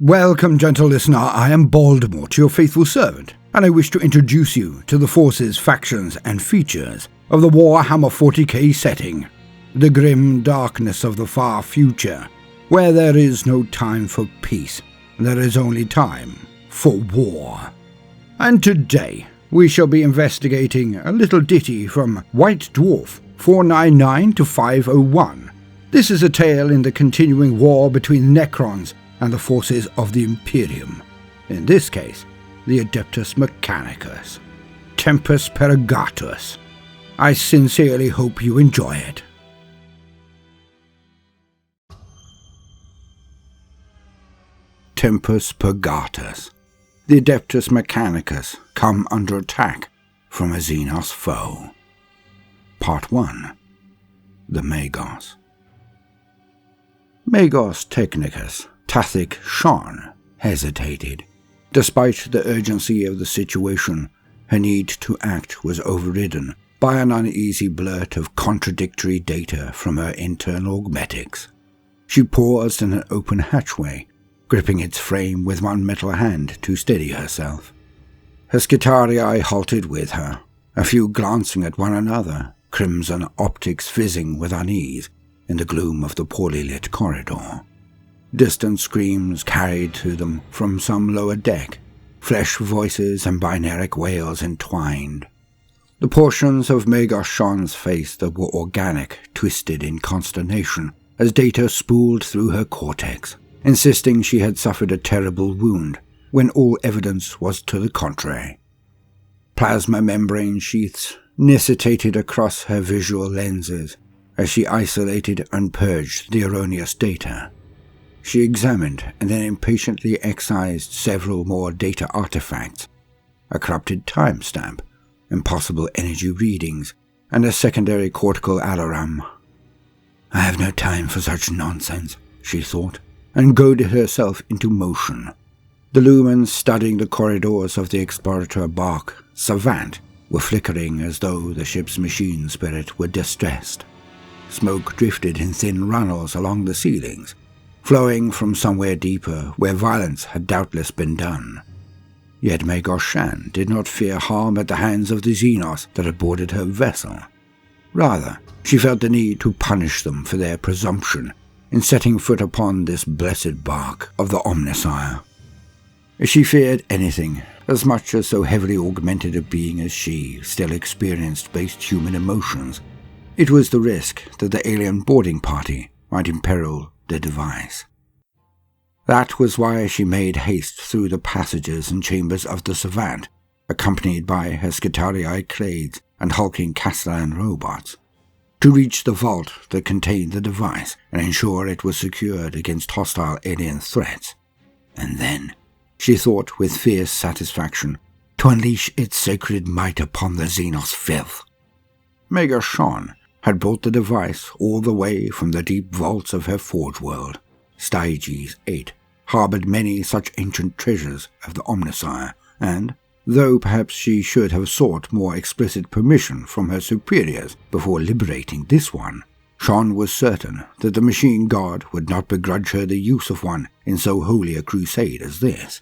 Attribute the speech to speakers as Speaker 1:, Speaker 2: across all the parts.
Speaker 1: Welcome, gentle listener. I am Baldermort, your faithful servant, and I wish to introduce you to the forces, factions, and features of the Warhammer 40k setting, the grim darkness of the far future, where there is no time for peace, there is only time for war. And today, we shall be investigating a little ditty from White Dwarf 499 to 501. This is a tale in the continuing war between Necrons and the forces of the Imperium, in this case, the Adeptus Mechanicus. Tempus Purgatus. I sincerely hope you enjoy it. Tempus Purgatus. The Adeptus Mechanicus come under attack from a Xenos foe. Part 1. The Magos. Magos Technicus Tathic Shan hesitated. Despite the urgency of the situation, her need to act was overridden by an uneasy blurt of contradictory data from her internal augmetics. She paused in an open hatchway, gripping its frame with one metal hand to steady herself. Her Skitarii halted with her, a few glancing at one another, crimson optics fizzing with unease in the gloom of the poorly lit corridor. Distant screams carried to them from some lower deck, flesh voices and binaric wails entwined. The portions of Magos Shan's face that were organic twisted in consternation as data spooled through her cortex, insisting she had suffered a terrible wound when all evidence was to the contrary. Plasma membrane sheaths necessitated across her visual lenses as she isolated and purged the erroneous data. She examined and then impatiently excised several more data artifacts, a corrupted timestamp, impossible energy readings, and a secondary cortical alarum. I have no time for such nonsense, she thought, and goaded herself into motion. The lumens studding the corridors of the explorator bark, Savant, were flickering as though the ship's machine spirit were distressed. Smoke drifted in thin runnels along the ceilings, flowing from somewhere deeper where violence had doubtless been done. Yet Magos Shan did not fear harm at the hands of the Xenos that had boarded her vessel. Rather, she felt the need to punish them for their presumption in setting foot upon this blessed bark of the Omnissiah. She feared anything as much as so heavily augmented a being as she still experienced based human emotions. It was the risk that the alien boarding party might imperil the device. That was why she made haste through the passages and chambers of the Savant, accompanied by her Skitarii clades and hulking Castellan robots, to reach the vault that contained the device and ensure it was secured against hostile alien threats. And then, she thought with fierce satisfaction, to unleash its sacred might upon the Xenos filth. Magos Shan had brought the device all the way from the deep vaults of her forge world. Styges 8 harbored many such ancient treasures of the Omnissiah, and, though perhaps she should have sought more explicit permission from her superiors before liberating this one, Shan was certain that the machine god would not begrudge her the use of one in so holy a crusade as this.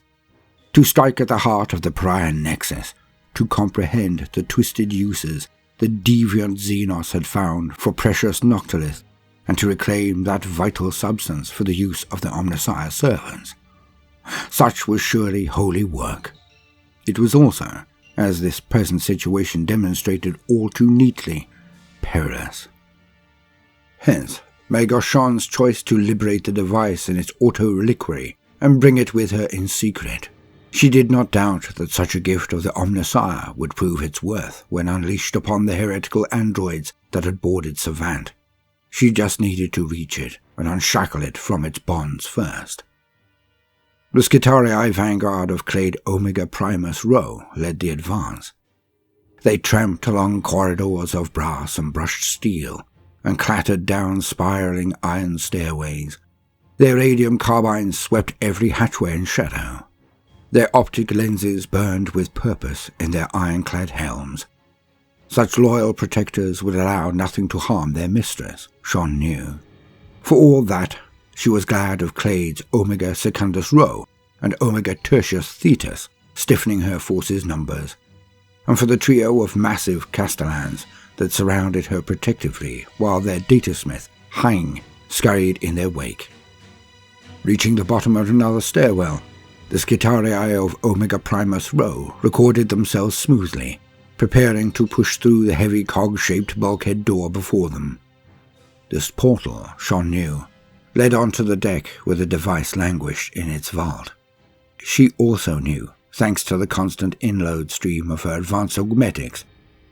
Speaker 1: To strike at the heart of the Pariah Nexus, to comprehend the twisted uses the deviant Xenos had found for precious Noctilith, and to reclaim that vital substance for the use of the Omnissiah servants. Such was surely holy work. It was also, as this present situation demonstrated all too neatly, perilous. Hence, Magos Shan's choice to liberate the device in its auto-reliquary and bring it with her in secret. She did not doubt that such a gift of the Omnissiah would prove its worth when unleashed upon the heretical androids that had boarded Savant. She just needed to reach it and unshackle it from its bonds first. The Skitarii vanguard of Clade Omega Primus Rho led the advance. They tramped along corridors of brass and brushed steel, and clattered down spiraling iron stairways. Their radium carbines swept every hatchway in shadow. Their optic lenses burned with purpose in their ironclad helms. Such loyal protectors would allow nothing to harm their mistress, Shan knew. For all that, she was glad of Clade's Omega Secundus Rho and Omega Tertius Thetis, stiffening her force's numbers, and for the trio of massive castellans that surrounded her protectively while their datasmith, Hein, scurried in their wake. Reaching the bottom of another stairwell, the Scitarii of Omega Primus Rho recorded themselves smoothly, preparing to push through the heavy cog-shaped bulkhead door before them. This portal, Shan knew, led onto the deck where the device languished in its vault. She also knew, thanks to the constant inload stream of her advanced augmetics,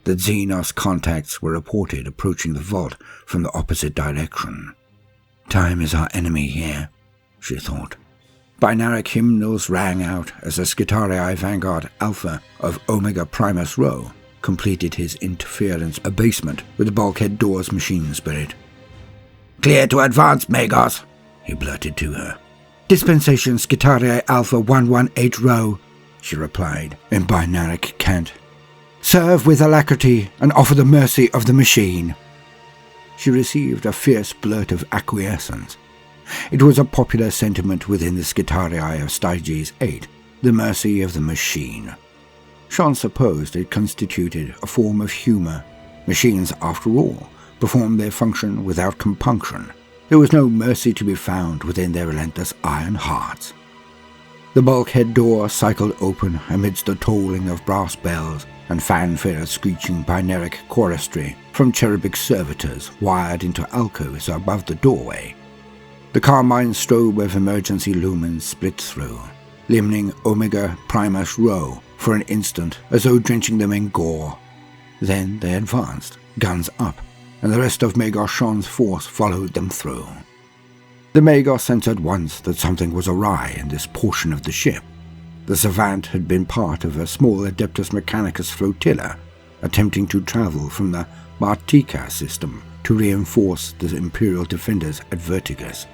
Speaker 1: that Xenos contacts were reported approaching the vault from the opposite direction. Time is our enemy here, she thought. Binaric hymnals rang out as the Scitarii Vanguard Alpha of Omega Primus Rho completed his interference abasement with the bulkhead door's machine spirit. "Clear to advance, Magos," he blurted to her. "Dispensation Scitarii Alpha 118 Rho," she replied in binaric cant. "Serve with alacrity and offer the mercy of the machine." She received a fierce blurt of acquiescence. It was a popular sentiment within the Scitarii of Styges 8, the mercy of the machine. Shan supposed it constituted a form of humour. Machines, after all, performed their function without compunction. There was no mercy to be found within their relentless iron hearts. The bulkhead door cycled open amidst the tolling of brass bells and fanfare screeching binaric choristry from cherubic servitors wired into alcoves above the doorway. The carmine strobe of emergency lumens split through, limning Omega Primus Rho for an instant as though drenching them in gore. Then they advanced, guns up, and the rest of Magos Shan's force followed them through. The Magos sensed at once that something was awry in this portion of the ship. The Savant had been part of a small Adeptus Mechanicus flotilla, attempting to travel from the Martika system to reinforce the Imperial defenders at Vertigus.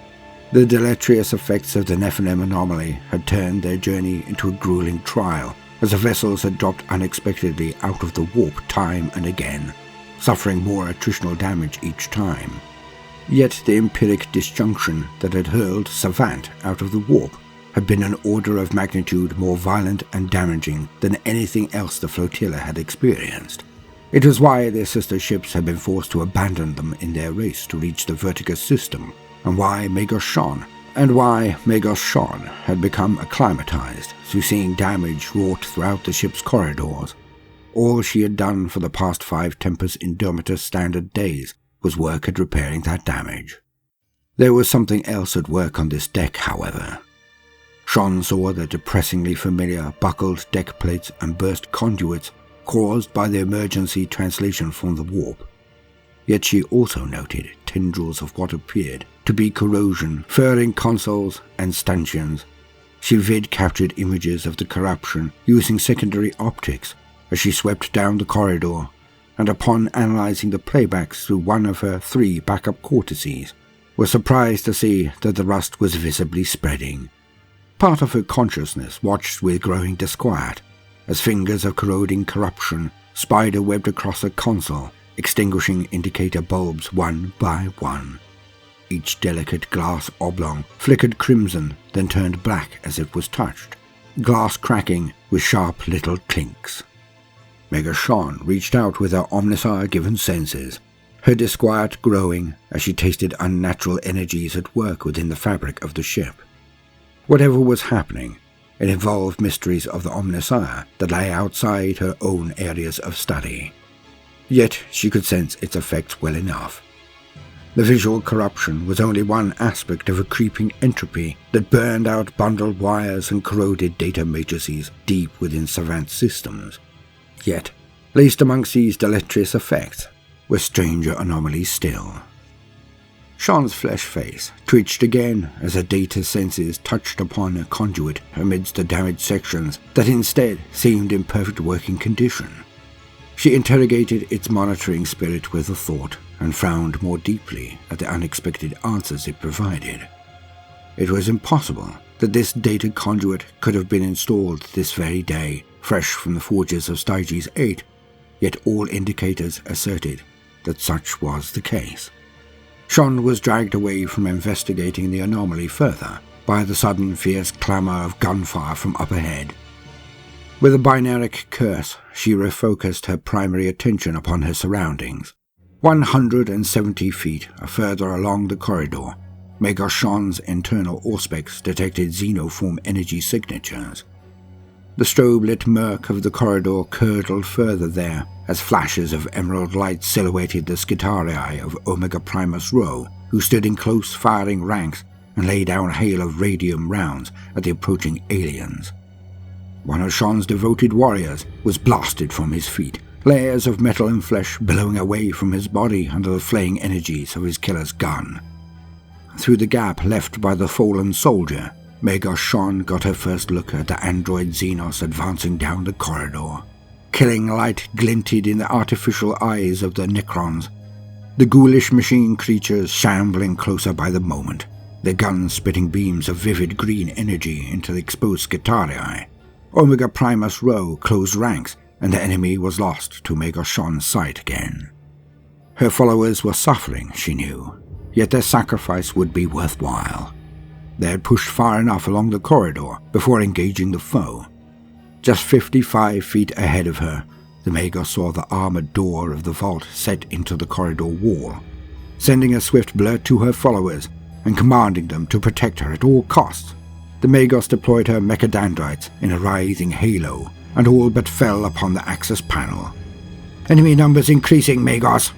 Speaker 1: The deleterious effects of the Nephilim anomaly had turned their journey into a grueling trial, as the vessels had dropped unexpectedly out of the warp time and again, suffering more attritional damage each time. Yet the empiric disjunction that had hurled Savant out of the warp had been an order of magnitude more violent and damaging than anything else the flotilla had experienced. It was why their sister ships had been forced to abandon them in their race to reach the Vertigus system, and why Magos Shan had become acclimatized to seeing damage wrought throughout the ship's corridors. All she had done for the past 5 Tempus Indomitus standard days was work at repairing that damage. There was something else at work on this deck, however. Shan saw the depressingly familiar buckled deck plates and burst conduits caused by the emergency translation from the warp. Yet she also noted tendrils of what appeared to be corrosion furring consoles and stanchions. She vid-captured images of the corruption using secondary optics as she swept down the corridor, and upon analyzing the playbacks through one of her 3 backup cortices, was surprised to see that the rust was visibly spreading. Part of her consciousness watched with growing disquiet as fingers of corroding corruption spider-webbed across a console, extinguishing indicator bulbs one by one. Each delicate glass oblong flickered crimson, then turned black as it was touched, glass cracking with sharp little clinks. Magos Shan reached out with her Omnissiah-given senses, her disquiet growing as she tasted unnatural energies at work within the fabric of the ship. Whatever was happening, it involved mysteries of the Omnissiah that lay outside her own areas of study. Yet she could sense its effects well enough. The visual corruption was only one aspect of a creeping entropy that burned out bundled wires and corroded data matrices deep within Savant systems. Yet, laced amongst these deleterious effects, were stranger anomalies still. Shan's flesh face twitched again as her data senses touched upon a conduit amidst the damaged sections that instead seemed in perfect working condition. She interrogated its monitoring spirit with a thought and frowned more deeply at the unexpected answers it provided. It was impossible that this data conduit could have been installed this very day, fresh from the forges of Styges 8, yet all indicators asserted that such was the case. Shan was dragged away from investigating the anomaly further by the sudden fierce clamour of gunfire from up ahead. With a binaric curse, she refocused her primary attention upon her surroundings. 170 feet further along the corridor, Magos Shan's internal auspex detected xenoform energy signatures. The strobe-lit murk of the corridor curdled further there as flashes of emerald light silhouetted the Skitarii of Omega Primus Rho, who stood in close firing ranks and laid down a hail of radium rounds at the approaching aliens. One of Shan's devoted warriors was blasted from his feet, layers of metal and flesh billowing away from his body under the flaying energies of his killer's gun. Through the gap left by the fallen soldier, Magos Shan got her first look at the android Xenos advancing down the corridor. Killing light glinted in the artificial eyes of the Necrons, the ghoulish machine creatures shambling closer by the moment, their guns spitting beams of vivid green energy into the exposed Skitarii. Omega Primus Rho closed ranks, and the enemy was lost to Magos Shan's sight again. Her followers were suffering, she knew, yet their sacrifice would be worthwhile. They had pushed far enough along the corridor before engaging the foe. Just 55 feet ahead of her, the Magos saw the armored door of the vault set into the corridor wall, sending a swift blurt to her followers and commanding them to protect her at all costs. The Magos deployed her mechadendrites in a writhing halo, and all but fell upon the access panel. "Enemy numbers increasing, Magos,"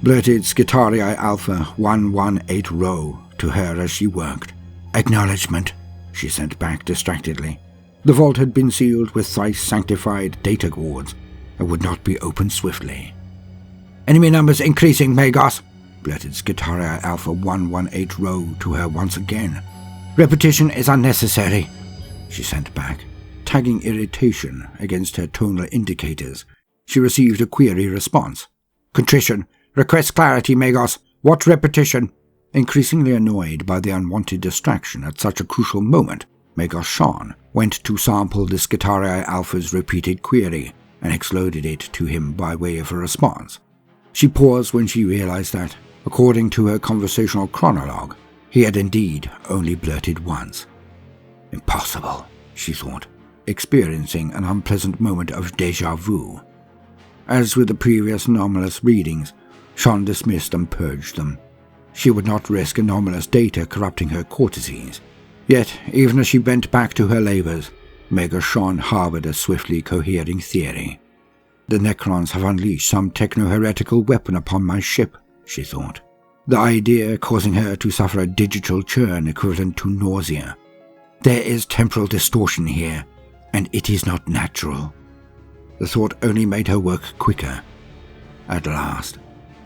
Speaker 1: blurted Skitarii Alpha 118 Rho to her as she worked. "Acknowledgement," she sent back distractedly. The vault had been sealed with thrice-sanctified data cords and would not be opened swiftly. "Enemy numbers increasing, Magos," blurted Skitarii Alpha 118 Rho to her once again. "Repetition is unnecessary," she sent back. Tagging irritation against her tonal indicators, she received a query response. "Contrition. Request clarity, Magos. What repetition?" Increasingly annoyed by the unwanted distraction at such a crucial moment, Magos Shan went to sample the Skitarii Alpha's repeated query and exploded it to him by way of a response. She paused when she realized that, according to her conversational chronologue, he had indeed only blurted once. Impossible, she thought, experiencing an unpleasant moment of déjà vu. As with the previous anomalous readings, Shan dismissed and purged them. She would not risk anomalous data corrupting her cortices. Yet, even as she bent back to her labors, Magos Shan harbored a swiftly cohering theory. "The Necrons have unleashed some techno-heretical weapon upon my ship," she thought, the idea causing her to suffer a digital churn equivalent to nausea. "There is temporal distortion here, and it is not natural." The thought only made her work quicker. At last,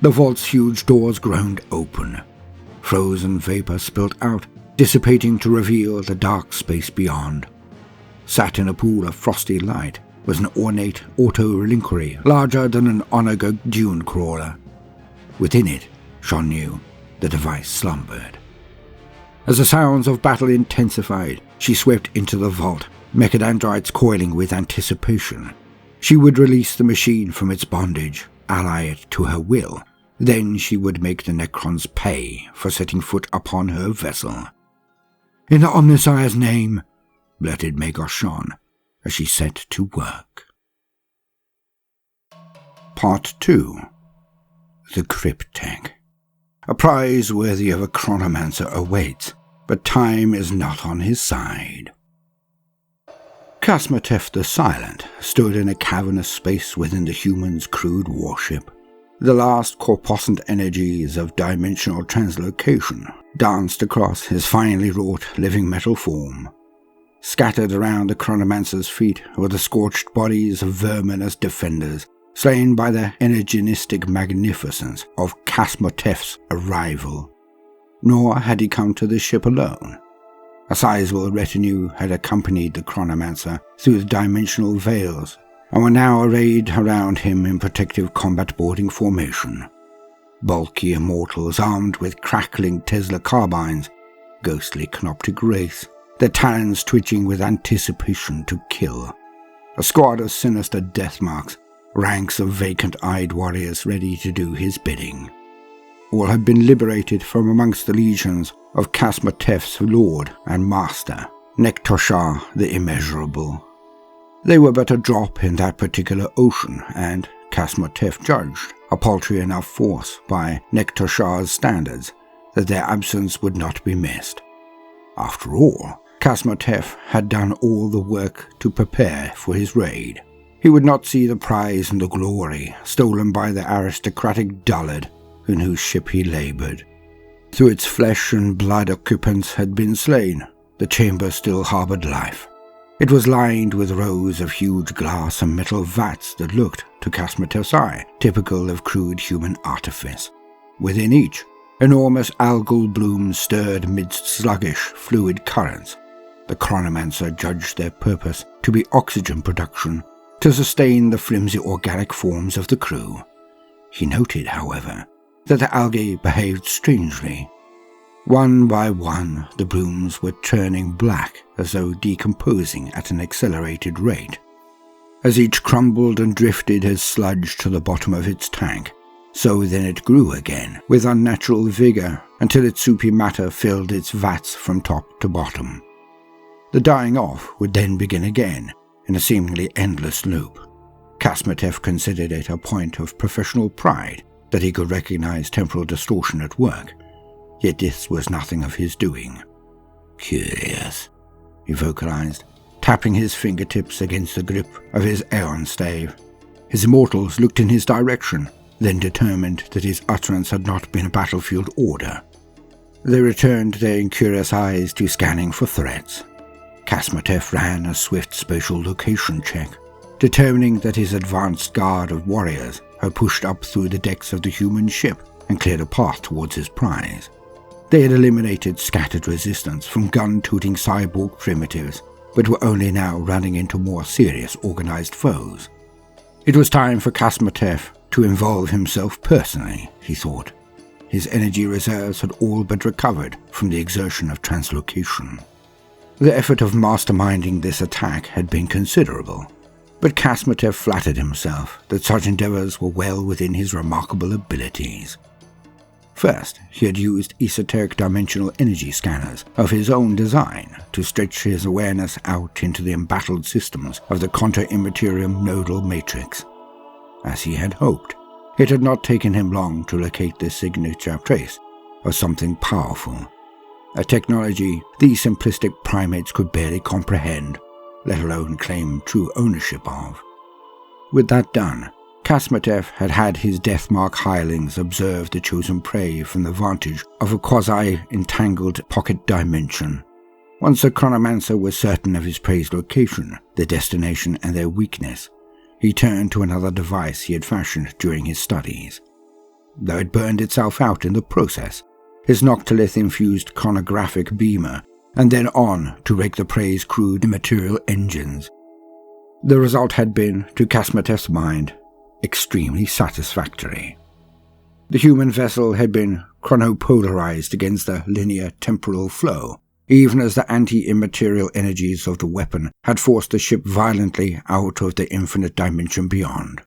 Speaker 1: the vault's huge doors groaned open. Frozen vapor spilt out, dissipating to reveal the dark space beyond. Sat in a pool of frosty light was an ornate auto-reliquary larger than an Onagog dune crawler. Within it, Shan knew, the device slumbered. As the sounds of battle intensified, she swept into the vault, mechadendrites coiling with anticipation. She would release the machine from its bondage, ally it to her will. Then she would make the Necrons pay for setting foot upon her vessel. "In the Omnissiah's name," blurted Magos Shan as she set to work. Part 2. The Cryptech. A prize worthy of a chronomancer awaits, but time is not on his side. Kasmatef the Silent stood in a cavernous space within the human's crude warship. The last corposcent energies of dimensional translocation danced across his finely wrought living metal form. Scattered around the chronomancer's feet were the scorched bodies of vermin as defenders, slain by the energistic magnificence of Kasmatef's arrival. Nor had he come to the ship alone. A sizable retinue had accompanied the chronomancer through the dimensional veils, and were now arrayed around him in protective combat boarding formation. Bulky immortals armed with crackling Tesla carbines, ghostly canoptic wraiths, their talons twitching with anticipation to kill. A squad of sinister death marks, ranks of vacant-eyed warriors ready to do his bidding. all had been liberated from amongst the legions of Kasmatef's lord and master, Nektoshar the Immeasurable. They were but a drop in that particular ocean, and Kasmatef judged a paltry enough force by Nektoshar's standards that their absence would not be missed. After all, Kasmatef had done all the work to prepare for his raid. He would not see the prize and the glory stolen by the aristocratic dullard in whose ship he laboured. Though its flesh and blood occupants had been slain, the chamber still harboured life. It was lined with rows of huge glass and metal vats that looked, to Kasmatef's eye, typical of crude human artifice. Within each, enormous algal blooms stirred midst sluggish, fluid currents. The chronomancer judged their purpose to be oxygen production to sustain the flimsy organic forms of the crew. He noted, however, that the algae behaved strangely. One by one, the blooms were turning black as though decomposing at an accelerated rate. As each crumbled and drifted as sludge to the bottom of its tank, so then it grew again with unnatural vigour until its soupy matter filled its vats from top to bottom. The dying off would then begin again in a seemingly endless loop. Kasmatef considered it a point of professional pride that he could recognize temporal distortion at work, yet this was nothing of his doing. "Curious," he vocalized, tapping his fingertips against the grip of his Aeon stave. His immortals looked in his direction, then determined that his utterance had not been a battlefield order. They returned their incurious eyes to scanning for threats. Kasmatef ran a swift spatial location check, determining that his advanced guard of warriors had pushed up through the decks of the human ship and cleared a path towards his prize. They had eliminated scattered resistance from gun-tooting cyborg primitives, but were only now running into more serious organized foes. It was time for Kasmatef to involve himself personally, he thought. His energy reserves had all but recovered from the exertion of translocation. The effort of masterminding this attack had been considerable, but Kasmatef flattered himself that such endeavors were well within his remarkable abilities. First, he had used esoteric dimensional energy scanners of his own design to stretch his awareness out into the embattled systems of the contra-immaterium nodal matrix. As he had hoped, it had not taken him long to locate this signature trace of something powerful, a technology these simplistic primates could barely comprehend, let alone claim true ownership of. With that done, Kasmatef had had his Deathmark hirelings observe the chosen prey from the vantage of a quasi-entangled pocket dimension. Once the chronomancer was certain of his prey's location, their destination and their weakness, he turned to another device he had fashioned during his studies. Though it burned itself out in the process, his Noctilith-infused chronographic beamer, and then on to rake the prey's crude immaterial engines. The result had been, to Kasmatef's mind, extremely satisfactory. The human vessel had been chronopolarized against the linear temporal flow, even as the anti-immaterial energies of the weapon had forced the ship violently out of the infinite dimension beyond.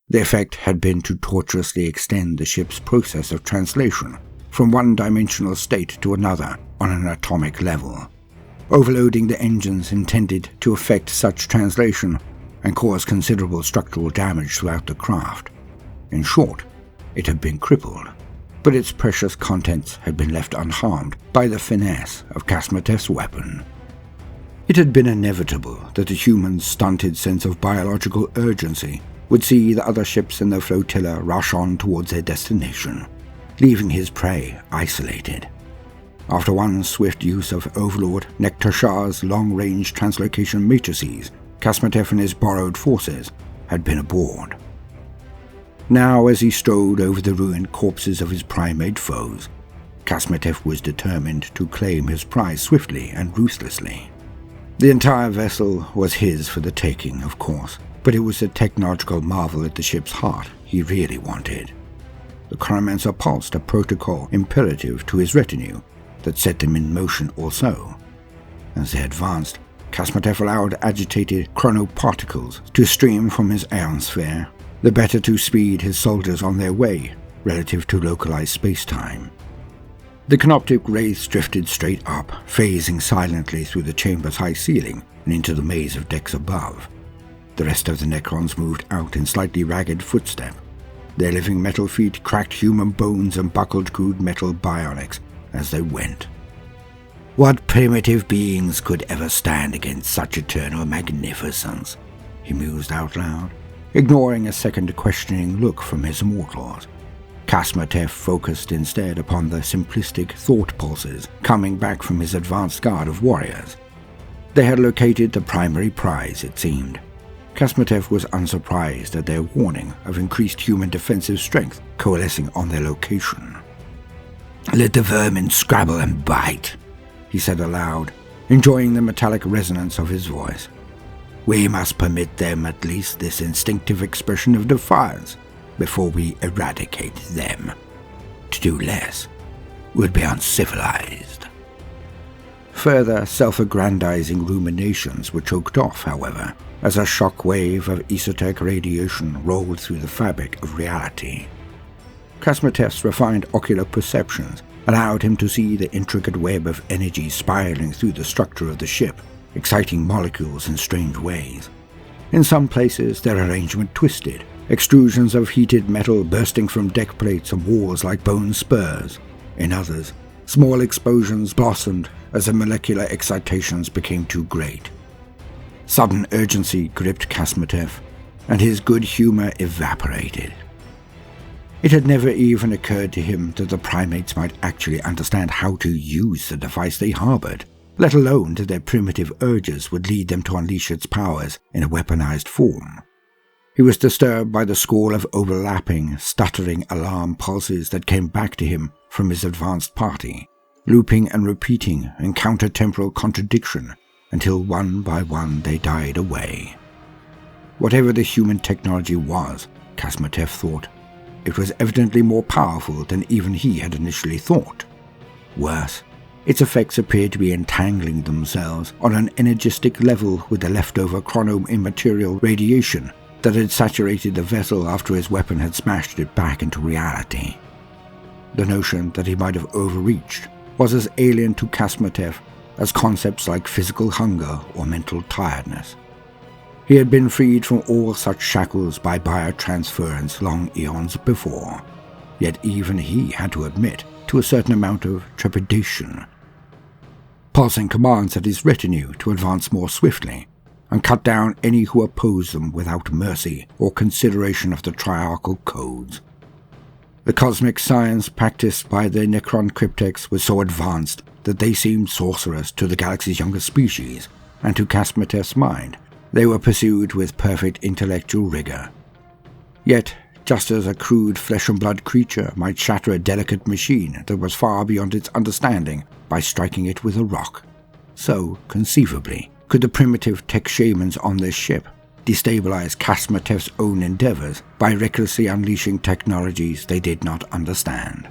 Speaker 1: The effect had been to tortuously extend the ship's process of translation from one dimensional state to another on an atomic level, overloading the engines intended to effect such translation and cause considerable structural damage throughout the craft. In short, it had been crippled, but its precious contents had been left unharmed by the finesse of Kasmatef's weapon. It had been inevitable that the human's stunted sense of biological urgency would see the other ships in the flotilla rush on towards their destination, leaving his prey isolated. After one swift use of Overlord Nektoshar's long-range translocation matrices, Kasmatef and his borrowed forces had been aboard. Now, as he strode over the ruined corpses of his primate foes, Kasmatef was determined to claim his prize swiftly and ruthlessly. The entire vessel was his for the taking, of course, but it was the technological marvel at the ship's heart he really wanted. The chronomancer pulsed a protocol imperative to his retinue that set them in motion also. As they advanced, Kasmatef allowed agitated chronoparticles to stream from his aeon sphere, the better to speed his soldiers on their way, relative to localized space-time. The canoptic wraiths drifted straight up, phasing silently through the chamber's high ceiling and into the maze of decks above. The rest of the Necrons moved out in slightly ragged footstep. Their living metal feet cracked human bones and buckled crude metal bionics as they went. What primitive beings could ever stand against such eternal magnificence? He mused out loud, ignoring a second questioning look from his immortals. Kasmatef focused instead upon the simplistic thought pulses coming back from his advanced guard of warriors. They had located the primary prize, it seemed. Kasmatef was unsurprised at their warning of increased human defensive strength coalescing on their location. "Let the vermin scrabble and bite," he said aloud, enjoying the metallic resonance of his voice. "We must permit them at least this instinctive expression of defiance before we eradicate them. To do less would be uncivilized." Further self-aggrandizing ruminations were choked off, however, as a shock wave of esoteric radiation rolled through the fabric of reality. Kasmatef's refined ocular perceptions allowed him to see the intricate web of energy spiraling through the structure of the ship, exciting molecules in strange ways. In some places, their arrangement twisted, extrusions of heated metal bursting from deck plates and walls like bone spurs. In others, small explosions blossomed as the molecular excitations became too great. Sudden urgency gripped Kasmatef, and his good humor evaporated. It had never even occurred to him that the primates might actually understand how to use the device they harbored, let alone that their primitive urges would lead them to unleash its powers in a weaponized form. He was disturbed by the score of overlapping, stuttering alarm pulses that came back to him from his advanced party, looping and repeating in counter-temporal contradiction until one by one they died away. Whatever the human technology was, Kasmatef thought, it was evidently more powerful than even he had initially thought. Worse, its effects appeared to be entangling themselves on an energistic level with the leftover chrono-immaterial radiation that had saturated the vessel after his weapon had smashed it back into reality. The notion that he might have overreached was as alien to Kasmatef as concepts like physical hunger or mental tiredness. He had been freed from all such shackles by biotransference long eons before, yet even he had to admit to a certain amount of trepidation. Passing commands at his retinue to advance more swiftly, and cut down any who opposed them without mercy or consideration of the triarchal codes. The cosmic science practiced by the Necron cryptex was so advanced that they seemed sorcerers to the galaxy's younger species, and to Kasmatef's mind, they were pursued with perfect intellectual rigor. Yet, just as a crude flesh-and-blood creature might shatter a delicate machine that was far beyond its understanding by striking it with a rock, so, conceivably, could the primitive tech shamans on this ship destabilize Kasmatef's own endeavors by recklessly unleashing technologies they did not understand.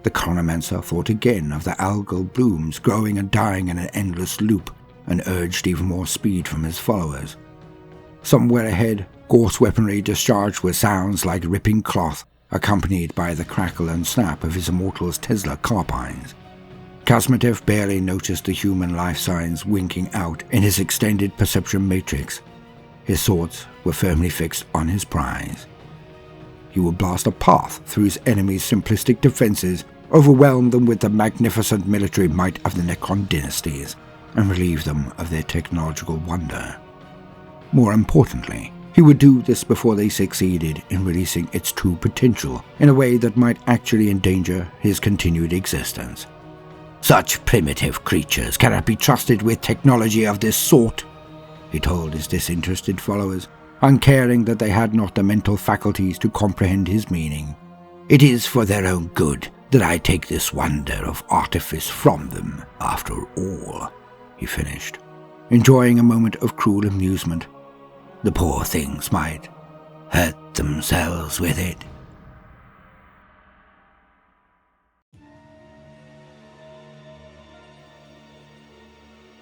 Speaker 1: The chronomancer thought again of the algal blooms growing and dying in an endless loop, and urged even more speed from his followers. Somewhere ahead, Gorse weaponry discharged with sounds like ripping cloth, accompanied by the crackle and snap of his immortal's Tesla carbines. Kasmatef barely noticed the human life signs winking out in his extended perception matrix. His thoughts were firmly fixed on his prize. He would blast a path through his enemy's simplistic defenses, overwhelm them with the magnificent military might of the Necron dynasties, and relieve them of their technological wonder. More importantly, he would do this before they succeeded in releasing its true potential in a way that might actually endanger his continued existence. "Such primitive creatures cannot be trusted with technology of this sort," he told his disinterested followers, uncaring that they had not the mental faculties to comprehend his meaning. "It is for their own good that I take this wonder of artifice from them, after all," he finished, enjoying a moment of cruel amusement. "The poor things might hurt themselves with it."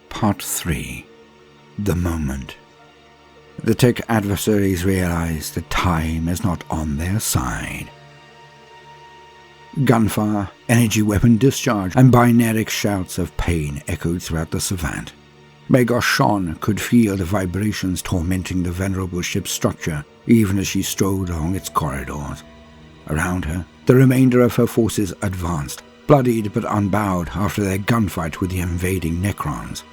Speaker 1: Part 3. The Moment. The tech adversaries realize that time is not on their side. Gunfire, energy weapon discharge, and binaric shouts of pain echoed throughout the savant. Magos Shan could feel the vibrations tormenting the venerable ship's structure even as she strode along its corridors. Around her, the remainder of her forces advanced, bloodied but unbowed after their gunfight with the invading Necrons.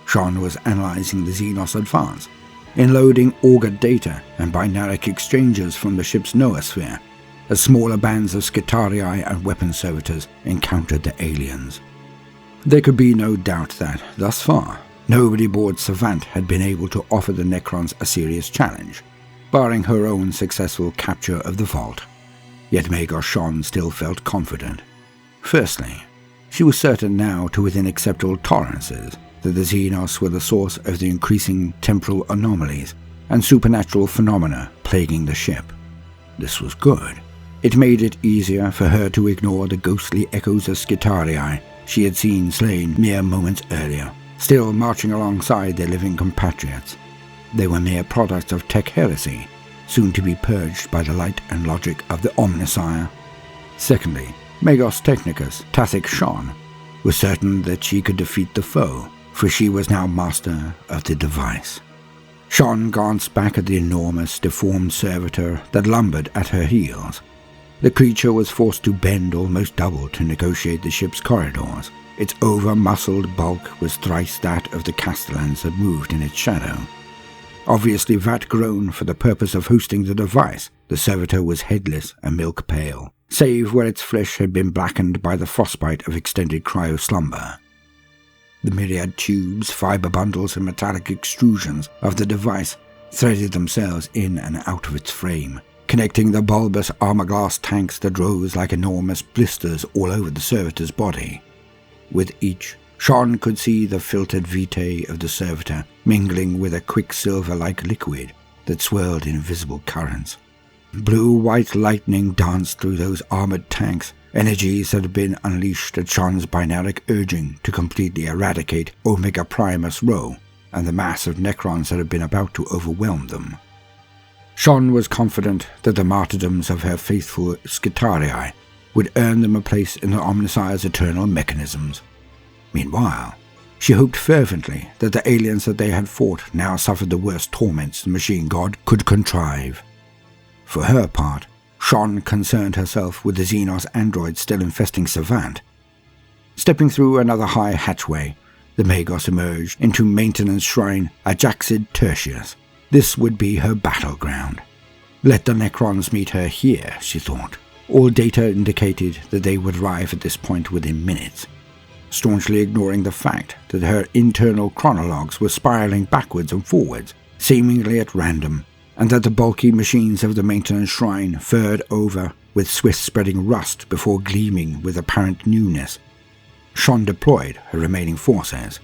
Speaker 1: Shan was analyzing the Xenos advance, enloading augured data and binaric exchanges from the ship's noosphere, as smaller bands of Skitarii and weapon servitors encountered the aliens. There could be no doubt that, thus far, nobody aboard Savant had been able to offer the Necrons a serious challenge, barring her own successful capture of the vault. Yet Magos Shan still felt confident. Firstly, she was certain now to within acceptable tolerances that the Xenos were the source of the increasing temporal anomalies and supernatural phenomena plaguing the ship. This was good. It made it easier for her to ignore the ghostly echoes of Skitarii she had seen slain mere moments earlier, still marching alongside their living compatriots. They were mere products of tech heresy, soon to be purged by the light and logic of the Omnissiah. Secondly, Magos Technicus, Tathic Shan, was certain that she could defeat the foe, for she was now master of the device. Shan glanced back at the enormous, deformed servitor that lumbered at her heels. The creature was forced to bend almost double to negotiate the ship's corridors. Its over-muscled bulk was thrice that of the castellans that moved in its shadow. Obviously vat-grown for the purpose of hosting the device, the servitor was headless and milk-pale, save where its flesh had been blackened by the frostbite of extended cryo-slumber. The myriad tubes, fiber bundles, and metallic extrusions of the device threaded themselves in and out of its frame, connecting the bulbous armor-glass tanks that rose like enormous blisters all over the servitor's body. With each, Shan could see the filtered vitae of the servitor mingling with a quicksilver-like liquid that swirled in invisible currents. Blue-white lightning danced through those armored tanks, energies that had been unleashed at Shan's binaric urging to completely eradicate Omega Primus Rho and the mass of Necrons that had been about to overwhelm them. Shan was confident that the martyrdoms of her faithful Skitarii would earn them a place in the Omnissiah's eternal mechanisms. Meanwhile, she hoped fervently that the aliens that they had fought now suffered the worst torments the machine god could contrive. For her part, Shan concerned herself with the Xenos androids still infesting Savant. Stepping through another high hatchway, the Magos emerged into maintenance shrine Ajaxid Tertius. This would be her battleground. Let the Necrons meet her here, she thought. All data indicated that they would arrive at this point within minutes, staunchly ignoring the fact that her internal chronologues were spiraling backwards and forwards, seemingly at random, and that the bulky machines of the maintenance shrine furred over with swift-spreading rust before gleaming with apparent newness. Shan deployed her remaining forces.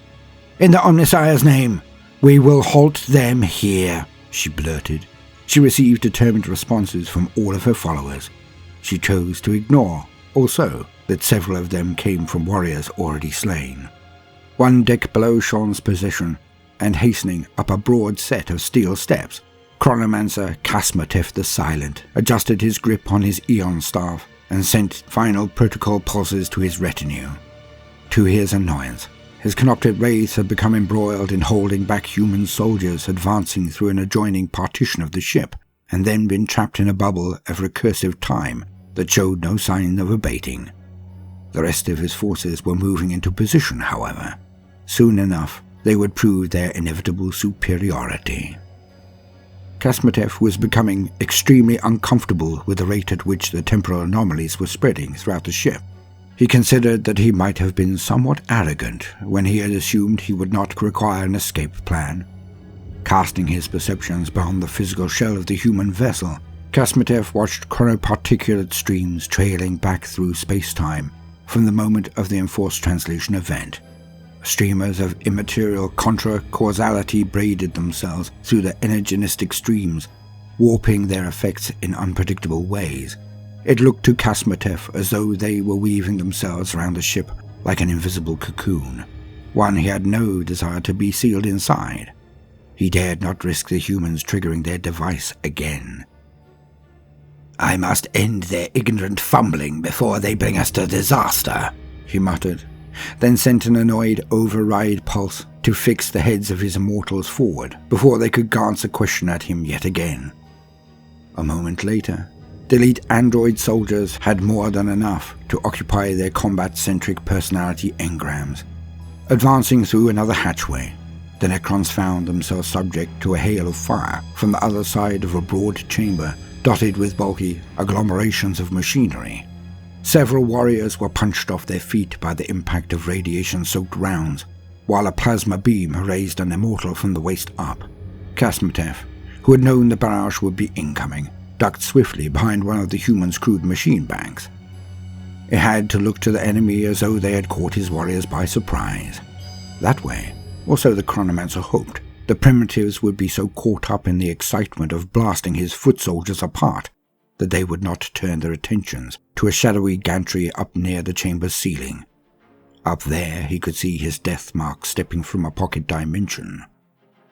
Speaker 1: "In the Omnissiah's name, we will halt them here," she blurted. She received determined responses from all of her followers. She chose to ignore, also, that several of them came from warriors already slain. One deck below Shan's position, and hastening up a broad set of steel steps, Chronomancer Kasmatef the Silent adjusted his grip on his Eon Staff and sent final protocol pulses to his retinue. To his annoyance, his canopted wraiths had become embroiled in holding back human soldiers advancing through an adjoining partition of the ship, and then been trapped in a bubble of recursive time that showed no sign of abating. The rest of his forces were moving into position, however. Soon enough, they would prove their inevitable superiority. Kasmatef was becoming extremely uncomfortable with the rate at which the temporal anomalies were spreading throughout the ship. He considered that he might have been somewhat arrogant when he had assumed he would not require an escape plan. Casting his perceptions beyond the physical shell of the human vessel, Kasmatef watched chronoparticulate streams trailing back through space-time from the moment of the enforced translation event. Streamers of immaterial contra-causality braided themselves through the energetic streams, warping their effects in unpredictable ways. It looked to Kasmatef as though they were weaving themselves around the ship like an invisible cocoon, one he had no desire to be sealed inside. He dared not risk the humans triggering their device again. "I must end their ignorant fumbling before they bring us to disaster," he muttered, then sent an annoyed override pulse to fix the heads of his immortals forward before they could glance a question at him yet again. A moment later, the elite android soldiers had more than enough to occupy their combat-centric personality engrams. Advancing through another hatchway, the Necrons found themselves subject to a hail of fire from the other side of a broad chamber dotted with bulky agglomerations of machinery. Several warriors were punched off their feet by the impact of radiation-soaked rounds, while a plasma beam erased an immortal from the waist up. Kasmatef, who had known the barrage would be incoming, ducked swiftly behind one of the humans' crude machine banks. It had to look to the enemy as though they had caught his warriors by surprise. That way, or so the chronomancer hoped, the primitives would be so caught up in the excitement of blasting his foot soldiers apart that they would not turn their attentions to a shadowy gantry up near the chamber's ceiling. Up there he could see his death mark stepping from a pocket dimension.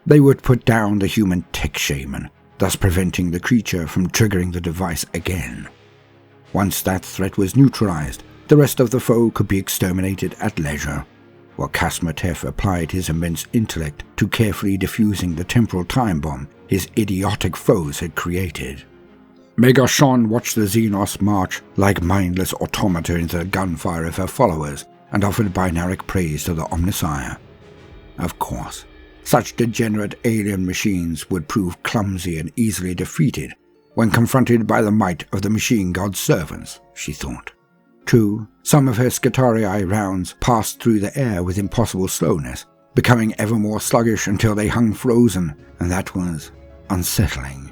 Speaker 1: They would put down the human tech shaman, thus preventing the creature from triggering the device again. Once that threat was neutralized, the rest of the foe could be exterminated at leisure, while Kasmatef applied his immense intellect to carefully defusing the temporal time bomb his idiotic foes had created. Magos Shan watched the Xenos march like mindless automata into the gunfire of her followers and offered binaric praise to the Omnissiah. Of course, such degenerate alien machines would prove clumsy and easily defeated when confronted by the might of the machine god's servants, she thought. True, some of her Scitarii rounds passed through the air with impossible slowness, becoming ever more sluggish until they hung frozen, and that was unsettling.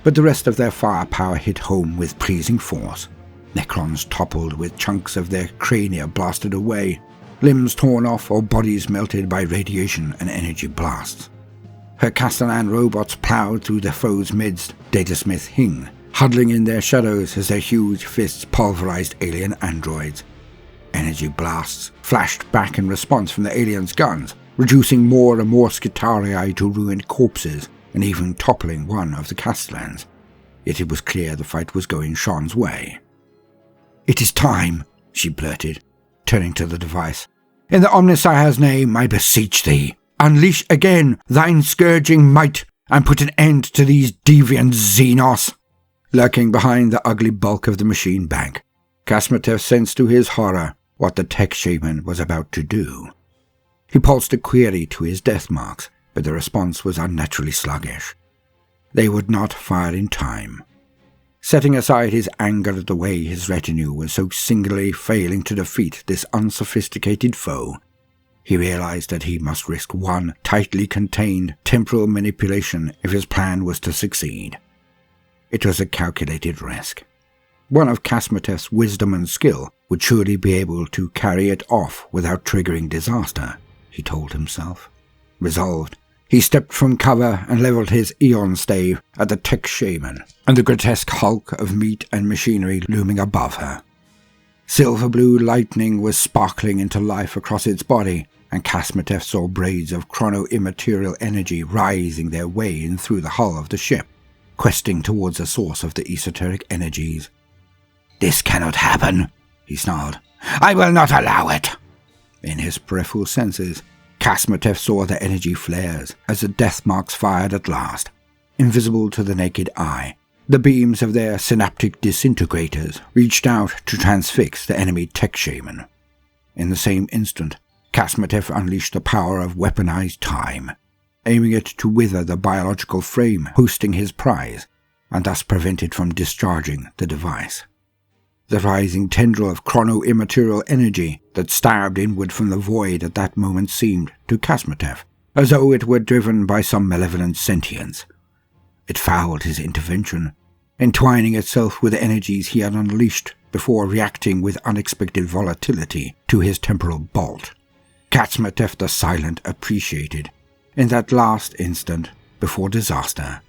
Speaker 1: But the rest of their firepower hit home with pleasing force. Necrons toppled with chunks of their crania blasted away, limbs torn off or bodies melted by radiation and energy blasts. Her Castellan robots plowed through the foe's midst, Datasmith hing, huddling in their shadows as their huge fists pulverized alien androids. Energy blasts flashed back in response from the aliens' guns, reducing more and more Scitarii to ruined corpses and even toppling one of the Castellans. Yet it was clear the fight was going Shan's way. "It is time," she blurted, turning to the device. "In the Omnissiah's name, I beseech thee, unleash again thine scourging might and put an end to these deviant Xenos." Lurking behind the ugly bulk of the machine bank, Kasmatef sensed to his horror what the tech shaman was about to do. He pulsed a query to his death marks, but the response was unnaturally sluggish. They would not fire in time. Setting aside his anger at the way his retinue was so singularly failing to defeat this unsophisticated foe, he realized that he must risk one tightly contained temporal manipulation if his plan was to succeed. It was a calculated risk. One of Kasmatef's wisdom and skill would surely be able to carry it off without triggering disaster, he told himself. Resolved, he stepped from cover and leveled his Eon stave at the tech shaman and the grotesque hulk of meat and machinery looming above her. Silver-blue lightning was sparkling into life across its body, and Kasmatef saw braids of chrono-immaterial energy rising their way in through the hull of the ship, questing towards the source of the esoteric energies. "This cannot happen," he snarled. "I will not allow it." In his peripheral senses, Kasmatef saw the energy flares as the death marks fired at last. Invisible to the naked eye, the beams of their synaptic disintegrators reached out to transfix the enemy tech shaman. In the same instant, Kasmatef unleashed the power of weaponized time, aiming it to wither the biological frame hosting his prize, and thus prevent it from discharging the device. The rising tendril of chrono-immaterial energy that stabbed inward from the void at that moment seemed, to Kasmatef, as though it were driven by some malevolent sentience. It fouled his intervention, entwining itself with the energies he had unleashed before reacting with unexpected volatility to his temporal bolt. Kasmatef the Silent appreciated, in that last instant before disaster,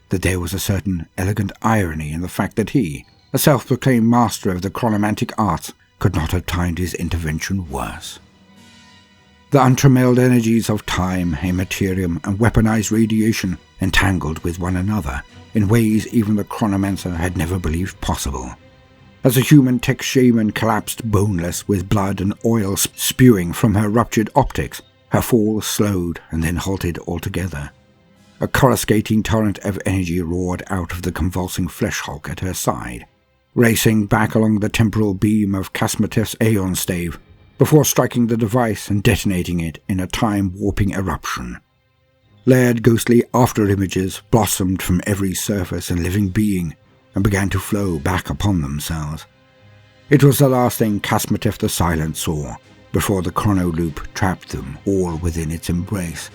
Speaker 1: that there was a certain elegant irony in the fact that he, a self-proclaimed master of the chronomantic arts, could not have timed his intervention worse. The untrammelled energies of time, immaterium, and weaponized radiation entangled with one another in ways even the chronomancer had never believed possible. As a human tech shaman collapsed boneless with blood and oil spewing from her ruptured optics, her fall slowed and then halted altogether. A coruscating torrent of energy roared out of the convulsing flesh hulk at her side, racing back along the temporal beam of Casmatef's Aeon stave, before striking the device and detonating it in a time-warping eruption. Layered ghostly after-images blossomed from every surface and living being, and began to flow back upon themselves. It was the last thing Casmatef the Silent saw, before the chrono loop trapped them all within its embrace,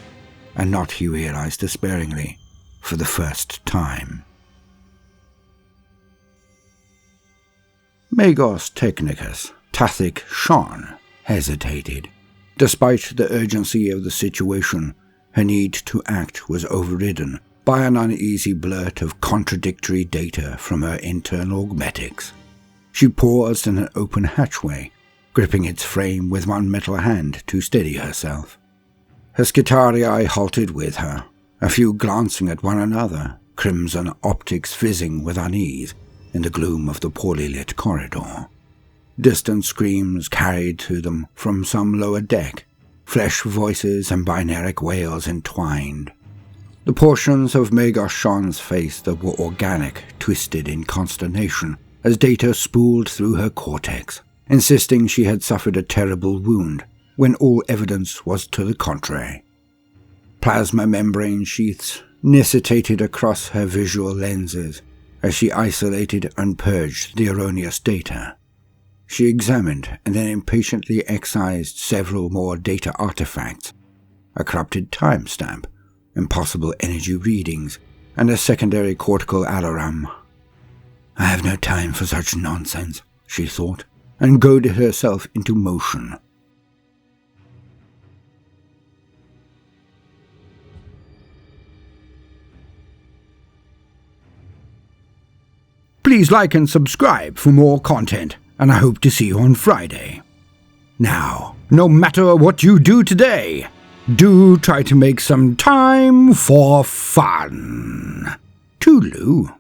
Speaker 1: and not, he realized despairingly, for the first time. Magos Shan hesitated. Despite the urgency of the situation, her need to act was overridden by an uneasy blurt of contradictory data from her internal augmetics. She paused in an open hatchway, gripping its frame with one metal hand to steady herself. Her Skitarii halted with her, a few glancing at one another, crimson optics fizzing with unease in the gloom of the poorly lit corridor. Distant screams carried to them from some lower deck, flesh voices and binaric wails entwined. The portions of Magos Shan's face that were organic twisted in consternation as data spooled through her cortex, insisting she had suffered a terrible wound, when all evidence was to the contrary. Plasma membrane sheaths necessitated across her visual lenses as she isolated and purged the erroneous data. She examined and then impatiently excised several more data artifacts, a corrupted timestamp, impossible energy readings, and a secondary cortical alarum. I have no time for such nonsense, she thought, and goaded herself into motion. Please like and subscribe for more content, and I hope to see you on Friday. Now, no matter what you do today, do try to make some time for fun. Toodaloo.